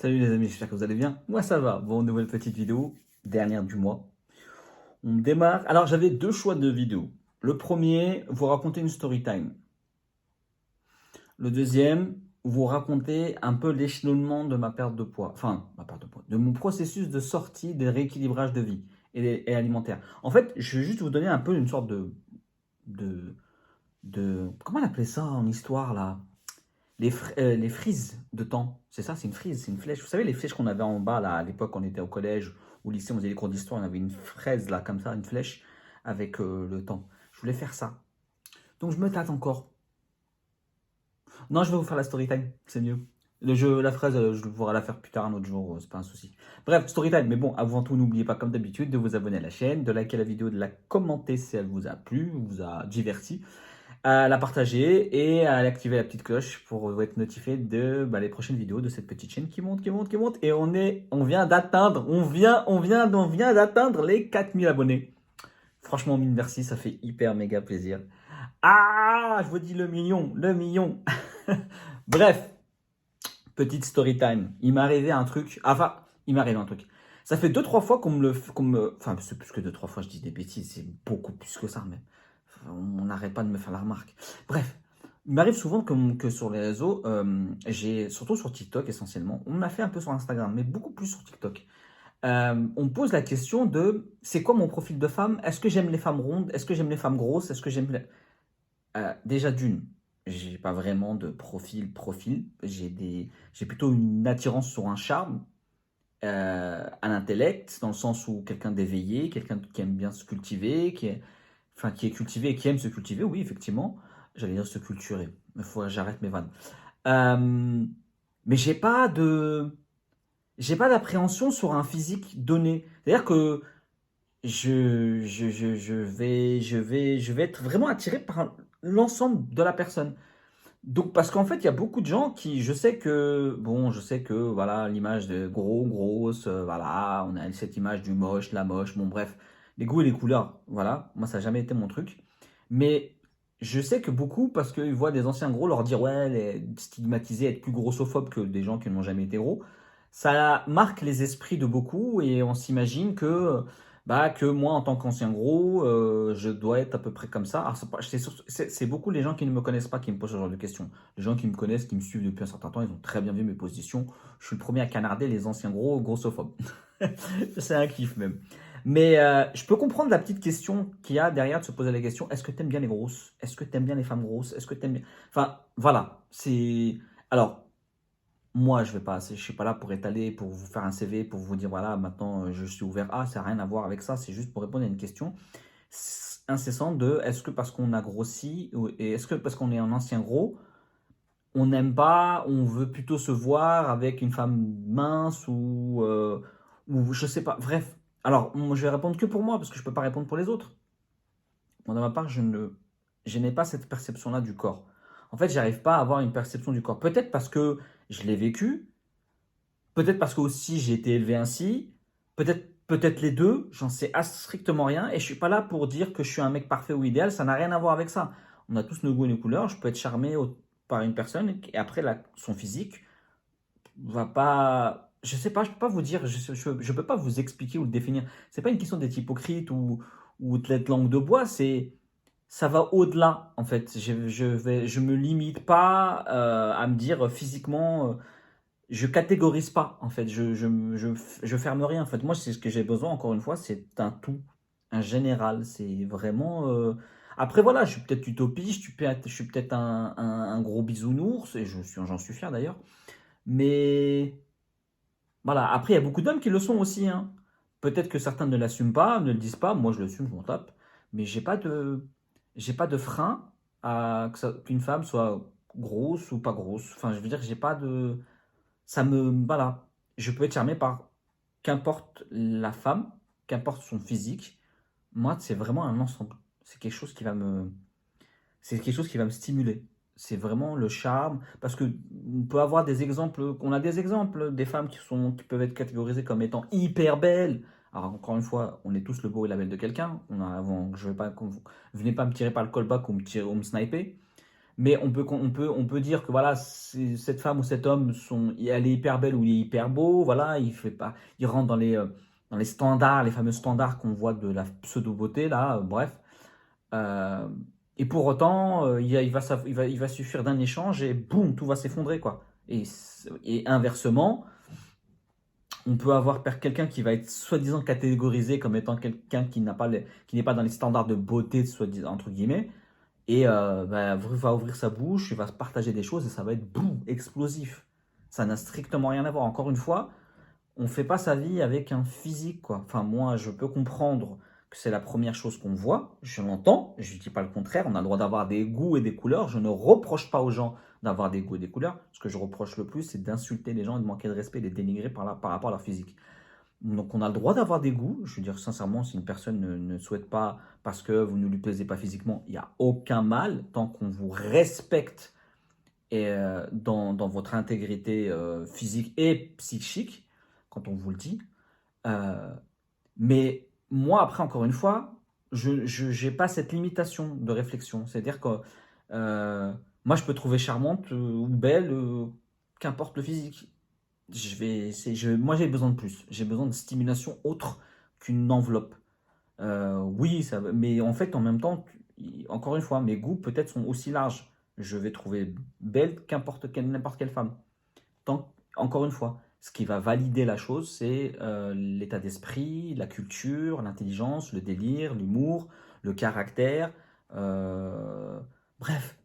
Salut les amis, j'espère que vous allez bien. Moi ça va. Bon, nouvelle petite vidéo, dernière du mois. On démarre. Alors j'avais deux choix de vidéos. Le premier, vous raconter une story time. Le deuxième, vous raconter un peu l'échelonnement de ma perte de poids. Enfin, ma perte de poids. De mon processus de sortie des rééquilibrages de vie et alimentaire. En fait, je vais juste vous donner un peu une sorte de, comment on appelait ça en histoire là? Les frises de temps, c'est ça, c'est une frise, c'est une flèche. Vous savez, les flèches qu'on avait en bas, là, à l'époque, on était au collège, au lycée, on faisait les cours d'histoire, on avait une fraise, là, comme ça, une flèche, avec le temps. Je voulais faire ça. Donc, je me tâte encore. Non, je vais vous faire la story time, c'est mieux. Le jeu, la fraise, je pourrai la faire plus tard, un autre jour, c'est pas un souci. Bref, story time, mais bon, avant tout, n'oubliez pas, comme d'habitude, de vous abonner à la chaîne, de liker la vidéo, de la commenter si elle vous a plu, vous a diverti, à la partager et à activer la petite cloche pour être notifié de les prochaines vidéos de cette petite chaîne qui monte, qui monte, qui monte. Et on vient d'atteindre, on vient d'atteindre les 4000 abonnés. Franchement, mille merci, ça fait hyper méga plaisir. Ah, je vous dis le million, le million. Bref, petite story time. Il m'est arrivé un truc, enfin, il m'est arrivé un truc. Ça fait deux trois fois enfin, c'est plus que deux trois fois, je dis des bêtises, c'est beaucoup plus que ça, mais on n'arrête pas de me faire la remarque. Bref, il m'arrive souvent que sur les réseaux, surtout sur TikTok essentiellement, on m'a fait un peu sur Instagram, mais beaucoup plus sur TikTok. On me pose la question de c'est quoi mon profil de femme? Est-ce que j'aime les femmes rondes? Est-ce que j'aime les femmes grosses? Est-ce que j'aime déjà d'une, j'ai pas vraiment de profil. J'ai plutôt une attirance sur un charme, un intellect, dans le sens où quelqu'un d'éveillé, quelqu'un qui aime bien se cultiver, qui est cultivé et qui aime se cultiver, oui, effectivement. J'allais dire se culturer. Il faut que j'arrête mes vannes. Euh, mais j'ai pas d'appréhension sur un physique donné. C'est-à-dire que je vais être vraiment attiré par l'ensemble de la personne. Donc, parce qu'en fait, il y a beaucoup de gens qui, je sais que, voilà, l'image de gros, grosse, voilà, on a cette image du moche, la moche, bon, bref, les goûts et les couleurs, voilà, moi, ça n'a jamais été mon truc. Mais je sais que beaucoup, parce qu'ils voient des anciens gros leur dire, ouais, stigmatiser, être plus grossophobe que des gens qui n'ont jamais été gros, ça marque les esprits de beaucoup et on s'imagine que moi, en tant qu'ancien gros, je dois être à peu près comme ça. Alors, c'est beaucoup les gens qui ne me connaissent pas qui me posent ce genre de questions. Les gens qui me connaissent, qui me suivent depuis un certain temps, ils ont très bien vu mes positions. Je suis le premier à canarder les anciens gros grossophobes. C'est un kiff même. Mais je peux comprendre la petite question qu'il y a derrière de se poser la question, est-ce que t'aimes bien les grosses? Est-ce que t'aimes bien les femmes grosses? Est-ce que t'aimes bien... Enfin, voilà. Alors, moi, je suis pas là pour étaler, pour vous faire un CV, pour vous dire, voilà, maintenant, je suis ouvert. Ah, ça n'a rien à voir avec ça. C'est juste pour répondre à une question incessante de, est-ce que parce qu'on a grossi, et est-ce que parce qu'on est un ancien gros, on n'aime pas, on veut plutôt se voir avec une femme mince ou je sais pas. Bref. Alors, moi, je vais répondre que pour moi, parce que je peux pas répondre pour les autres. Moi, de ma part, je n'ai pas cette perception-là du corps. En fait, j'arrive pas à avoir une perception du corps. Peut-être parce que je l'ai vécu, peut-être parce que aussi j'ai été élevé ainsi, peut-être les deux, j'en sais strictement rien et je suis pas là pour dire que je suis un mec parfait ou idéal, ça n'a rien à voir avec ça. On a tous nos goûts et nos couleurs, je peux être charmé par une personne et après son physique va pas, je sais pas, je peux pas vous dire, je peux pas vous expliquer ou le définir. C'est pas une question d'être hypocrite ou d'être langue de bois, ça va au-delà en fait. Je me limite pas à me dire physiquement. Je catégorise pas en fait, je ferme rien en fait. Moi, c'est ce que j'ai besoin, encore une fois, c'est un tout, un général. C'est vraiment. Après, voilà, je suis peut-être utopiste, je suis peut-être un gros bisounours, et j'en suis fier d'ailleurs. Mais voilà, après, il y a beaucoup d'hommes qui le sont aussi, hein. Peut-être que certains ne l'assument pas, ne le disent pas. Moi, je l'assume, je m'en tape. Mais j'ai pas de frein à qu'une femme soit grosse ou pas grosse. Enfin, je veux dire, j'ai pas de. Voilà, je peux être charmé par qu'importe la femme, qu'importe son physique. Moi, c'est vraiment un ensemble. C'est quelque chose qui va me stimuler. C'est vraiment le charme, parce que on peut avoir des exemples, on a des exemples des femmes qui peuvent être catégorisées comme étant hyper belles. Alors encore une fois, on est tous le beau et la belle de quelqu'un. Je vais pas, venez pas me tirer par le callback ou me sniper. Mais on peut dire que voilà, cette femme ou cet homme, elle est hyper belle ou il est hyper beau, voilà, il rentre dans les standards, les fameux standards qu'on voit de la pseudo-beauté, là, bref. Euh, et pour autant, il va suffire d'un échange et boum, tout va s'effondrer, quoi. Et inversement, on peut avoir quelqu'un qui va être soi-disant catégorisé comme étant quelqu'un qui n'est pas dans les standards de beauté, soi-disant, entre guillemets, et bah, va ouvrir sa bouche, il va se partager des choses et ça va être boum, explosif. Ça n'a strictement rien à voir. Encore une fois, on fait pas sa vie avec un physique, quoi. Enfin, moi, je peux comprendre que c'est la première chose qu'on voit, je l'entends, je ne dis pas le contraire, on a le droit d'avoir des goûts et des couleurs, je ne reproche pas aux gens d'avoir des goûts et des couleurs, ce que je reproche le plus, c'est d'insulter les gens et de manquer de respect, de les dénigrer par rapport à leur physique. Donc on a le droit d'avoir des goûts, je veux dire sincèrement, si une personne ne souhaite pas, parce que vous ne lui plaisez pas physiquement, il n'y a aucun mal, tant qu'on vous respecte dans votre intégrité physique et psychique, quand on vous le dit. Euh, mais moi, après, encore une fois, je n'ai pas cette limitation de réflexion. C'est-à-dire que euh, moi, je peux trouver charmante ou belle, qu'importe le physique. Moi, j'ai besoin de plus. J'ai besoin de stimulation autre qu'une enveloppe. Oui, mais en fait, en même temps, encore une fois, mes goûts peut-être sont aussi larges. Je vais trouver belle n'importe quelle femme. Encore une fois, ce qui va valider la chose, c'est l'état d'esprit, la culture, l'intelligence, le délire, l'humour, le caractère. euh, Bref,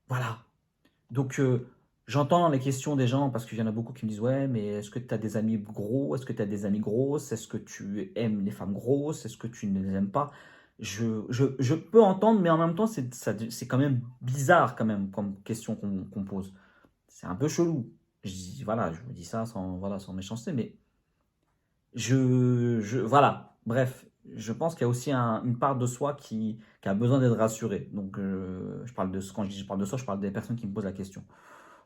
voilà. Donc, j'entends les questions des gens parce qu'il y en a beaucoup qui me disent: ouais, mais est-ce que tu as des amis gros? Est-ce que tu as des amis grosses? Est-ce que tu aimes les femmes grosses? Est-ce que tu ne les aimes pas? Je peux entendre, mais en même temps, c'est quand même bizarre, quand même, comme question qu'on pose. C'est un peu chelou. Voilà, je vous dis ça sans méchanceté, mais voilà, bref, je pense qu'il y a aussi une part de soi qui a besoin d'être rassurée. Donc, quand je dis je parle de soi, je parle des personnes qui me posent la question.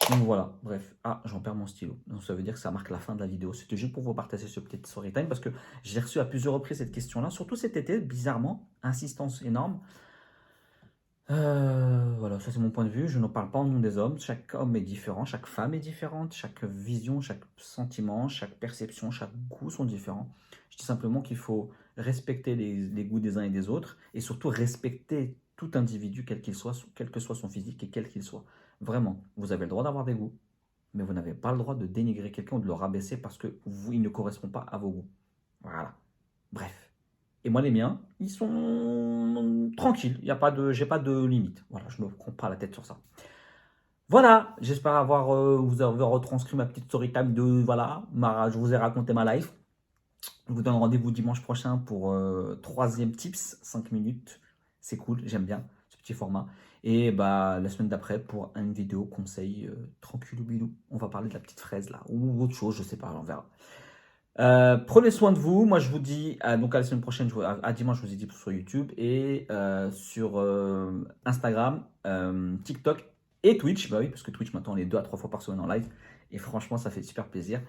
Donc voilà, bref. Ah, j'en perds mon stylo. Donc ça veut dire que ça marque la fin de la vidéo. C'était juste pour vous partager ce petit story time parce que j'ai reçu à plusieurs reprises cette question-là, surtout cet été, bizarrement, insistance énorme. Voilà, ça c'est mon point de vue. Je ne parle pas au nom des hommes. Chaque homme est différent, chaque femme est différente, chaque vision, chaque sentiment, chaque perception, chaque goût sont différents. Je dis simplement qu'il faut respecter les goûts des uns et des autres et surtout respecter tout individu, quel qu'il soit, quel que soit son physique et quel qu'il soit. Vraiment, vous avez le droit d'avoir des goûts, mais vous n'avez pas le droit de dénigrer quelqu'un ou de le rabaisser parce que il ne correspond pas à vos goûts. Voilà. Bref. Et moi, les miens, ils sont tranquilles. J'ai pas de limite. Voilà, je me prends pas la tête sur ça. Voilà, j'espère vous avoir retranscrit ma petite story time de, voilà, je vous ai raconté ma life. Je vous donne rendez-vous dimanche prochain pour troisième tips, 5 minutes. C'est cool, j'aime bien ce petit format. Et bah la semaine d'après pour une vidéo conseil tranquille ou bilou. On va parler de la petite fraise là, ou autre chose, je sais pas, on verra. Prenez soin de vous. Moi, je vous dis donc à la semaine prochaine, à dimanche, je vous ai dit sur YouTube et sur Instagram, TikTok et Twitch. Bah oui, parce que Twitch maintenant on est 2 à 3 fois par semaine en live et franchement, ça fait super plaisir.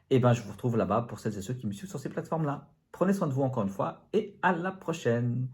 Et ben, je vous retrouve là-bas pour celles et ceux qui me suivent sur ces plateformes-là. Prenez soin de vous encore une fois et à la prochaine.